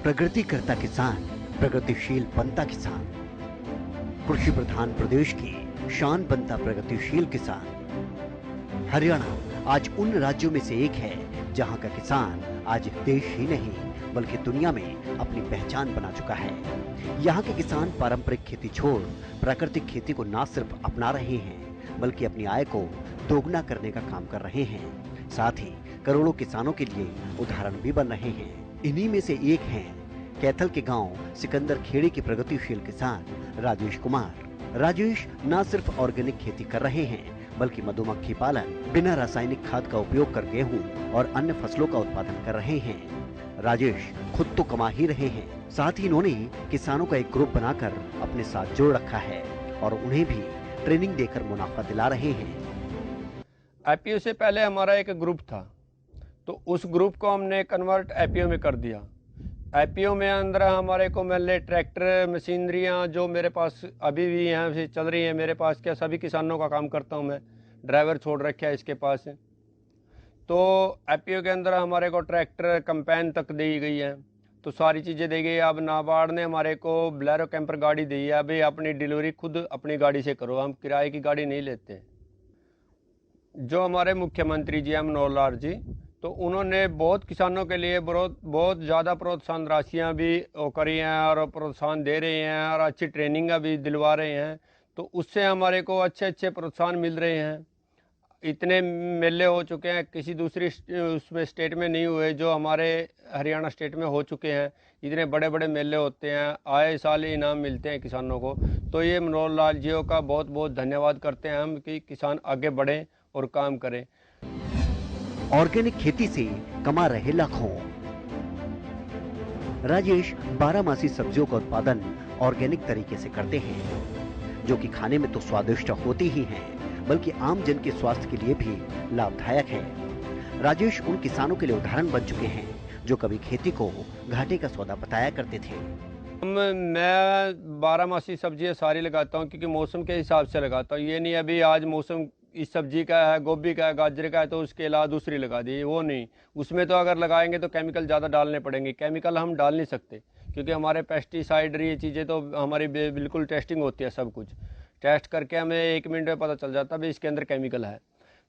प्रगतिकर्ता किसान, प्रगतिशील बनता किसान। कृषि प्रधान प्रदेश की शान बनता प्रगतिशील किसान। हरियाणा आज उन राज्यों में से एक है जहां का किसान आज देश ही नहीं बल्कि दुनिया में अपनी पहचान बना चुका है। यहाँ के किसान पारंपरिक खेती छोड़ प्राकृतिक खेती को न सिर्फ अपना रहे हैं बल्कि अपनी आय को दोगुना करने का काम कर रहे हैं। साथ ही करोड़ों किसानों के लिए उदाहरण भी बन रहे हैं। इन्हीं में से एक हैं कैथल के गांव सिकंदर खेड़ी के प्रगतिशील किसान राजेश कुमार। राजेश न सिर्फ ऑर्गेनिक खेती कर रहे हैं बल्कि मधुमक्खी पालन, बिना रासायनिक खाद का उपयोग कर गेहूं और अन्य फसलों का उत्पादन कर रहे हैं। राजेश खुद तो कमा ही रहे हैं, साथ ही इन्होंने किसानों का एक ग्रुप बनाकर अपने साथ जोड़ रखा है और उन्हें भी ट्रेनिंग देकर मुनाफा दिला रहे हैं। आईपीओ से पहले हमारा एक ग्रुप था, तो उस ग्रुप को हमने कन्वर्ट आईपीओ में कर दिया। आईपीओ में अंदर हमारे को मिले ट्रैक्टर, मशीनरियाँ जो मेरे पास अभी भी यहाँ से चल रही हैं। मेरे पास क्या सभी किसानों का काम करता हूँ मैं, ड्राइवर छोड़ रखा है इसके पास। तो आईपीओ के अंदर हमारे को ट्रैक्टर, कंपेन तक दी गई है, तो सारी चीज़ें दी गई। अब नाबार्ड ने हमारे को बोलेरो कैंपर गाड़ी दी है। अभी अपनी डिलीवरी खुद अपनी गाड़ी से करो, हम किराए की गाड़ी नहीं लेते। जो हमारे मुख्यमंत्री जी हैं मनोहर लाल जी, तो उन्होंने बहुत किसानों के लिए बहुत ज़्यादा प्रोत्साहन राशियाँ भी करी हैं और प्रोत्साहन दे रहे हैं और अच्छी ट्रेनिंग भी दिलवा रहे हैं। तो उससे हमारे को अच्छे अच्छे प्रोत्साहन मिल रहे हैं। इतने मेले हो चुके हैं, किसी दूसरी उसमें स्टेट में नहीं हुए जो हमारे हरियाणा स्टेट में हो चुके हैं। इतने बड़े बड़े मेले होते हैं, आए साल इनाम मिलते हैं किसानों को। तो ये मनोहर लाल जी का बहुत बहुत धन्यवाद करते हैं हम कि किसान आगे बढ़ें और काम करें। ऑर्गेनिक खेती से कमा रहे लाखों। राजेश 12 मासी सब्जियों का उत्पादन ऑर्गेनिक तरीके से करते हैं, जो कि खाने में तो स्वादिष्ट होती ही हैं, बल्कि आम जन के स्वास्थ्य के लिए भी लाभदायक है। राजेश उन किसानों के लिए उदाहरण बन चुके हैं जो कभी खेती को घाटे का सौदा बताया करते थे। मैं 12 मासी सब्जियां सारी लगाता हूं, क्योंकि मौसम के हिसाब से लगाता हूं। ये नहीं अभी आज मौसम इस सब्जी का है, गोभी का है, गाजर का है, तो उसके अलावा दूसरी लगा दी, वो नहीं। उसमें तो अगर लगाएंगे तो केमिकल ज़्यादा डालने पड़ेंगे। केमिकल हम डाल नहीं सकते क्योंकि हमारे पेस्टिसाइड ये चीज़ें तो हमारी बिल्कुल टेस्टिंग होती है। सब कुछ टेस्ट करके हमें 1 मिनट में पता चल जाता है इसके अंदर केमिकल है,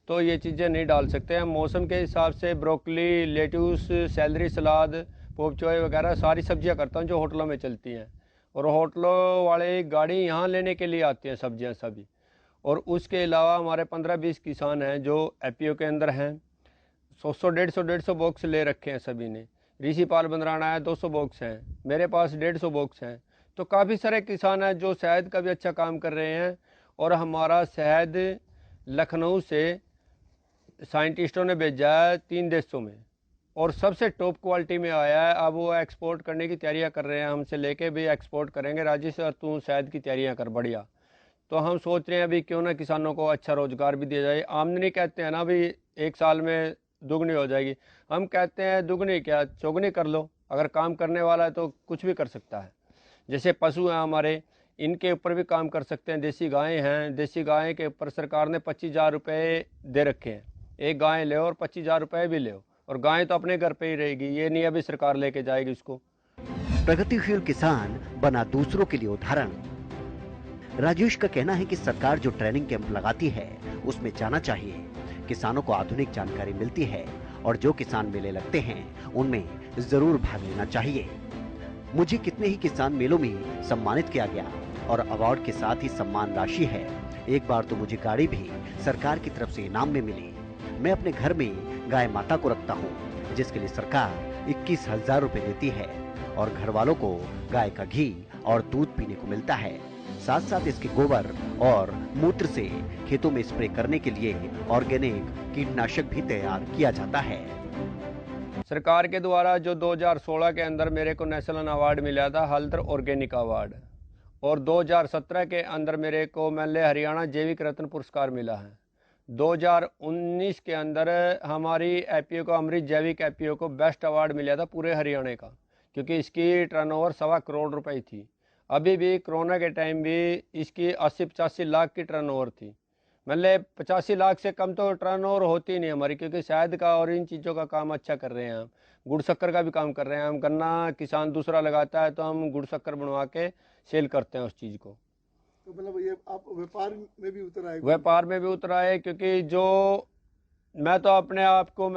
तो ये चीज़ें नहीं डाल सकते हम। मौसम के हिसाब से ब्रोकली, लेट्यूस, सैलरी, सलाद, पोपचोय वगैरह सारी सब्जियां करता हूं जो होटलों में चलती हैं। और होटलों वाले गाड़ी यहाँ लेने के लिए आती हैं सब्जियां सभी। और उसके अलावा हमारे 15-20 किसान हैं जो एपीओ के अंदर हैं। 100 150 बॉक्स ले रखे हैं सभी ने। ऋषिपाल बंदराना है, 200 बॉक्स हैं। मेरे पास 150 बॉक्स हैं। तो काफ़ी सारे किसान हैं जो शहद का भी अच्छा काम कर रहे हैं। और हमारा शहद लखनऊ से साइंटिस्टों ने भेजा है 3 देशों में और सबसे टॉप क्वालिटी में आया है। अब वो एक्सपोर्ट करने की तैयारियां कर रहे हैं, हमसे लेके भी एक्सपोर्ट करेंगे। राजेश और तू शहद की तैयारियां कर, बढ़िया। तो हम सोच रहे हैं अभी क्यों ना किसानों को अच्छा रोजगार भी दिया जाए। आमदनी कहते हैं ना भी 1 साल में दुगनी हो जाएगी, हम कहते हैं दुगनी क्या चौगनी कर लो। अगर काम करने वाला है तो कुछ भी कर सकता है। जैसे पशु हैं हमारे, इनके ऊपर भी काम कर सकते हैं। देसी गायें हैं, देसी गाय के ऊपर सरकार ने 25,000 रुपये दे रखे हैं। एक गाय ले और 25,000 रुपये भी ले, और गाय तो अपने घर पे ही रहेगी, ये नहीं अभी सरकार लेके जाएगी उसको। प्रगतिशील किसान बना दूसरों के लिए उदाहरण। राजेश का कहना है कि सरकार जो ट्रेनिंग कैंप लगाती है उसमें जाना चाहिए। किसानों को आधुनिक जानकारी मिलती है और जो किसान मेले लगते हैं उनमें जरूर भाग लेना चाहिए। मुझे कितने ही किसान मेलों में सम्मानित किया गया और अवार्ड के साथ ही सम्मान राशि है। एक बार तो मुझे गाड़ी भी सरकार की तरफ से इनाम में मिली। मैं अपने घर में गाय माता को रखता हूँ जिसके लिए सरकार 21,000 रुपए देती है और घर वालों को गाय का घी और दूध पीने को मिलता है। साथ साथ इसके गोबर और मूत्र से खेतों में स्प्रे करने के लिए ऑर्गेनिक कीटनाशक भी तैयार किया जाता है। सरकार के द्वारा जो 2016 के अंदर मेरे को नेशनल अवार्ड मिला था, हल्दर ऑर्गेनिक अवार्ड, और 2017 के अंदर मेरे को हरियाणा जैविक रत्न पुरस्कार मिला है। 2019 के अंदर हमारी एपीओ को, अमृत जैविक एपीओ को बेस्ट अवार्ड मिला था पूरे हरियाणा का, क्योंकि इसकी टर्नओवर 1.25 करोड़ रुपए थी। अभी भी कोरोना के टाइम भी इसकी 80-85 लाख की टर्नओवर थी। 85 लाख से कम तो टर्नओवर होती नहीं हमारी, क्योंकि शहद का और इन चीज़ों का काम अच्छा कर रहे हैं हम। गुड़ शक्कर का भी काम कर रहे हैं हम। गन्ना किसान दूसरा लगाता है तो हम गुड़ शक्कर बनवा के सेल करते हैं उस चीज़ को। तो मतलब ये आप व्यापार में भी उतर आए? व्यापार में भी उतरा है, क्योंकि जो मैं तो अपने आप को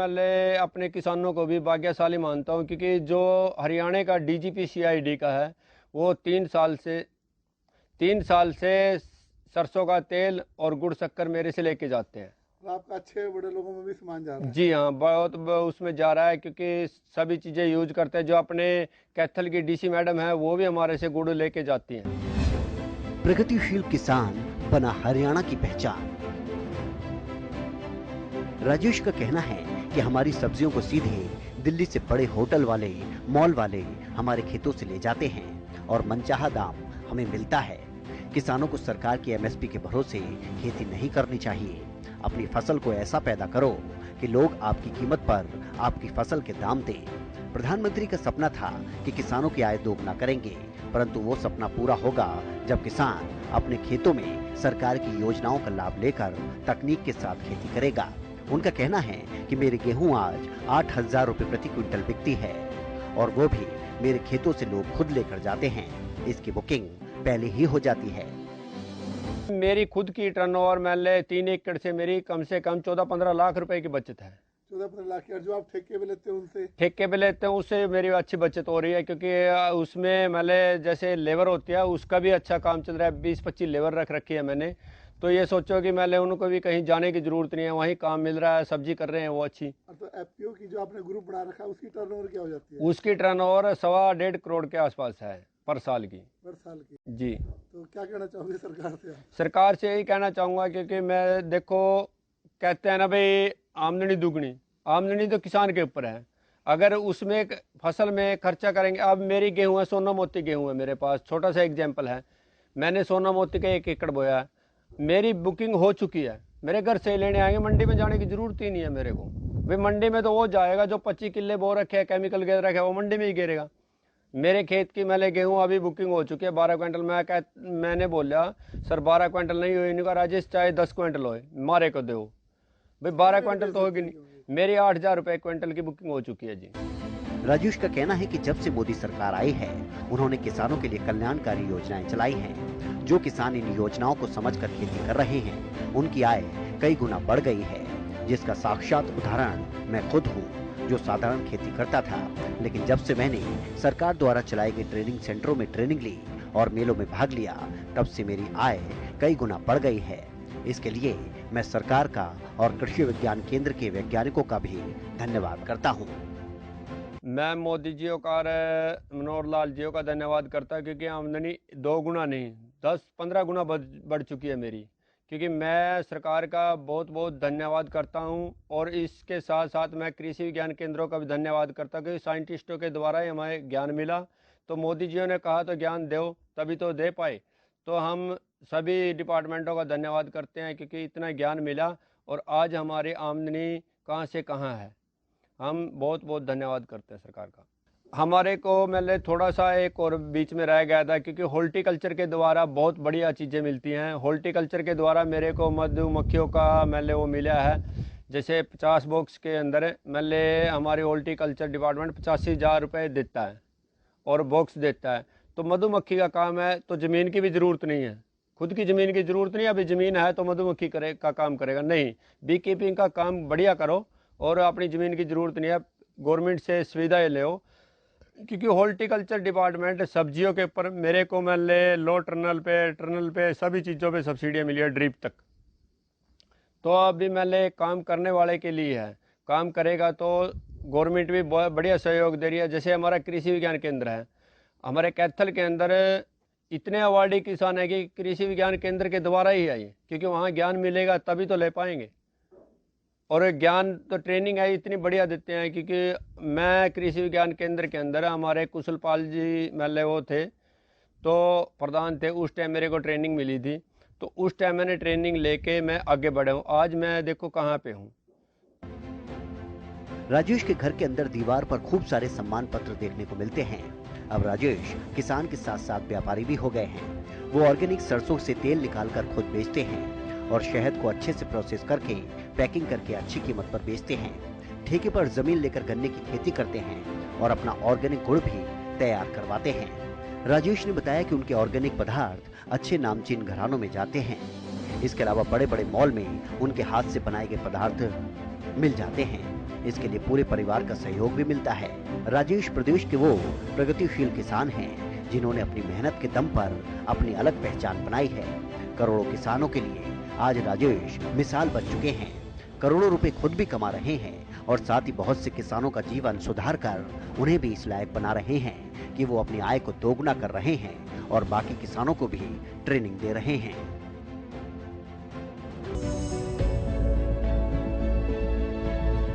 अपने किसानों को भी भाग्यशाली मानता हूं, क्योंकि जो हरियाणा का डीजीपी सीआईडी का है वो 3 साल से सरसों का तेल और गुड़ शक्कर मेरे से लेके जाते हैं। और आपका अच्छे बड़े लोगों में भी सामान जा रहा है? जी हाँ, बहुत उसमें जा रहा है, क्योंकि सभी चीज़ें यूज करते हैं। जो अपने कैथल की डीसी मैडम है वो भी हमारे से गुड़ लेके जाती हैं। प्रगतिशील किसान बना हरियाणा की पहचान। राजेश का कहना है कि हमारी सब्जियों को सीधे दिल्ली से बड़े होटल वाले, मॉल वाले हमारे खेतों से ले जाते हैं और मनचाहा दाम हमें मिलता है। किसानों को सरकार की एमएसपी के भरोसे खेती नहीं करनी चाहिए। अपनी फसल को ऐसा पैदा करो कि लोग आपकी कीमत पर आपकी फसल के दाम दें। प्रधानमंत्री का सपना था कि किसानों की आय दोगुना करेंगे, परंतु वो सपना पूरा होगा जब किसान अपने खेतों में सरकार की योजनाओं का लाभ लेकर तकनीक के साथ खेती करेगा। उनका कहना है कि मेरी गेहूं आज 8,000 रुपए प्रति क्विंटल बिकती है और वो भी मेरे खेतों से लोग खुद लेकर जाते हैं। इसकी बुकिंग पहले ही हो जाती है। मेरी खुद की टर्नओवर 3 एकड़ से मेरी कम से कम 14-15 लाख रुपए की बचत है। 14-15 लाख की। और जो आप ठेके पे लेते हैं उनसे? ठेके पे लेते हैं उससे मेरी अच्छी बचत हो रही है, क्योंकि उसमें जैसे लेबर होती है उसका भी अच्छा काम चल रहा है। 20-25 लेबर रख रखी है मैंने। तो ये सोचो कि उनको भी कहीं जाने की जरूरत नहीं है, वहीं काम मिल रहा है, सब्जी कर रहे हैं वो अच्छी। तो एफपीओ की जो आपने ग्रुप बना रखा है उसकी टर्नओवर क्या हो जाती है? उसकी टर्नओवर 1.25 करोड़ के आसपास है पर साल की। पर साल की? जी। तो क्या कहना चाहोगे सरकार से? सरकार से यही कहना चाहूँगा, क्योंकि मैं देखो कहते हैं ना भाई, आमदनी दुगनी, आमदनी तो किसान के ऊपर है। अगर उसमें फसल में खर्चा करेंगे, अब मेरी गेहूँ है, सोना मोती गेहूँ है मेरे पास, छोटा सा एग्जाम्पल है। मैंने सोना मोती का 1 एकड़ बोया है, मेरी बुकिंग हो चुकी है, मेरे घर से लेने आएंगे, मंडी में जाने की जरूरत ही नहीं है मेरे को। भाई मंडी में तो वो जाएगा जो 25 किले बो रखे है, केमिकल गिर रखे है, वो मंडी में ही गिरेगा। मेरे खेत की गेहूँ अभी बुकिंग हो चुकी है 12 क्विंटल। मैंने बोला सर 12 क्विंटल नहीं हुई, इनका राजेश चाहे 10 क्विंटल हो मारे को दो भाई, 12 क्विंटल तो होगी नहीं। मेरी 8,000 रुपए क्विंटल की बुकिंग हो चुकी है जी। राजेश का कहना है कि जब से मोदी सरकार आई है उन्होंने किसानों के लिए कल्याणकारी योजनाएं चलाई हैं। जो किसान इन योजनाओं को समझकर खेती कर रहे हैं उनकी आय कई गुना बढ़ गई है, जिसका साक्षात उदाहरण मैं खुद हूँ, जो साधारण खेती करता था, लेकिन जब से मैंने सरकार द्वारा चलाए गए ट्रेनिंग सेंटरों में ट्रेनिंग ली और मेलों में भाग लिया, तब से मेरी आय कई गुना बढ़ गई है। इसके लिए मैं सरकार का और कृषि विज्ञान केंद्र के वैज्ञानिकों का भी धन्यवाद करता हूँ। मैं मोदी जी और मनोहर लाल जी का धन्यवाद करता हूँ, क्योंकि आमदनी 2 गुना नहीं 10-15 गुना बढ़ चुकी है मेरी। क्योंकि मैं सरकार का बहुत बहुत धन्यवाद करता हूं, और इसके साथ साथ मैं कृषि विज्ञान केंद्रों का भी धन्यवाद करता हूं, क्योंकि साइंटिस्टों के द्वारा ही हमें ज्ञान मिला। तो मोदी जी ने कहा तो ज्ञान दो, तभी तो दे पाए। तो हम सभी डिपार्टमेंटों का धन्यवाद करते हैं, क्योंकि इतना ज्ञान मिला और आज हमारी आमदनी कहाँ से कहाँ है। हम बहुत बहुत धन्यवाद करते हैं सरकार का। हमारे को थोड़ा सा एक और बीच में रह गया था, क्योंकि हॉर्टिकल्चर के द्वारा बहुत बढ़िया चीज़ें मिलती हैं। हॉर्टिकल्चर के द्वारा मेरे को मधुमक्खियों का वो मिला है। जैसे 50 बॉक्स के अंदर हमारी हॉर्टिकल्चर डिपार्टमेंट 85,000 रुपये देता है और बॉक्स देता है। तो मधुमक्खी का काम है, तो ज़मीन की भी ज़रूरत नहीं है, खुद की ज़मीन की ज़रूरत नहीं है। अभी ज़मीन है तो मधुमक्खी का काम करेगा नहीं, बी कीपिंग का काम बढ़िया करो और अपनी ज़मीन की ज़रूरत नहीं है, गवर्नमेंट से सुविधाएँ लो। क्योंकि हॉर्टिकल्चर डिपार्टमेंट सब्जियों के ऊपर मेरे को लो टर्नल पे सभी चीज़ों पे सब्सिडियाँ मिली है, ड्रिप तक। तो अभी काम करने वाले के लिए है, काम करेगा तो गवर्नमेंट भी बहुत बढ़िया सहयोग दे रही है। जैसे हमारा कृषि विज्ञान केंद्र है, हमारे कैथल के अंदर इतने अवार्डी किसान है कि कृषि विज्ञान केंद्र के द्वारा ही आई, क्योंकि वहाँ ज्ञान मिलेगा तभी तो ले पाएंगे। और ज्ञान तो ट्रेनिंग है इतनी बढ़िया देते हैं, क्योंकि मैं कृषि विज्ञान केंद्र के अंदर हमारे कुशलपाल जी वो थे, तो प्रधान थे उस टाइम, मेरे को ट्रेनिंग मिली थी। तो उस टाइम मैंने ट्रेनिंग लेके मैं आगे बढ़ा हूँ। आज मैं देखो कहाँ पे हूँ। राजेश के घर के अंदर दीवार पर खूब सारे सम्मान पत्र देखने को मिलते हैं। अब राजेश किसान के साथ साथ व्यापारी भी हो गए हैं। वो ऑर्गेनिक सरसों से तेल निकालकर खुद बेचते हैं और शहद को अच्छे से प्रोसेस करके पैकिंग करके अच्छी कीमत पर बेचते हैं। ठेके पर जमीन लेकर गन्ने की खेती करते हैं और अपना ऑर्गेनिक गुड़ भी तैयार करवाते हैं। राजेश ने बताया कि उनके ऑर्गेनिक पदार्थ अच्छे नामचीन घरानों में जाते हैं। इसके अलावा बड़े बड़े मॉल में उनके हाथ से बनाए गए पदार्थ मिल जाते हैं। इसके लिए पूरे परिवार का सहयोग भी मिलता है। राजेश प्रदेश के वो प्रगतिशील किसान हैं जिन्होंने अपनी मेहनत के दम पर अपनी अलग पहचान बनाई है। करोड़ों किसानों के लिए आज राजेश मिसाल बन चुके हैं। करोड़ों रुपए खुद भी कमा रहे हैं और साथ ही बहुत से किसानों का जीवन सुधार कर उन्हें भी इस लायक बना रहे हैं कि वो अपनी आय को दोगुना कर रहे हैं और बाकी किसानों को भी ट्रेनिंग दे रहे हैं।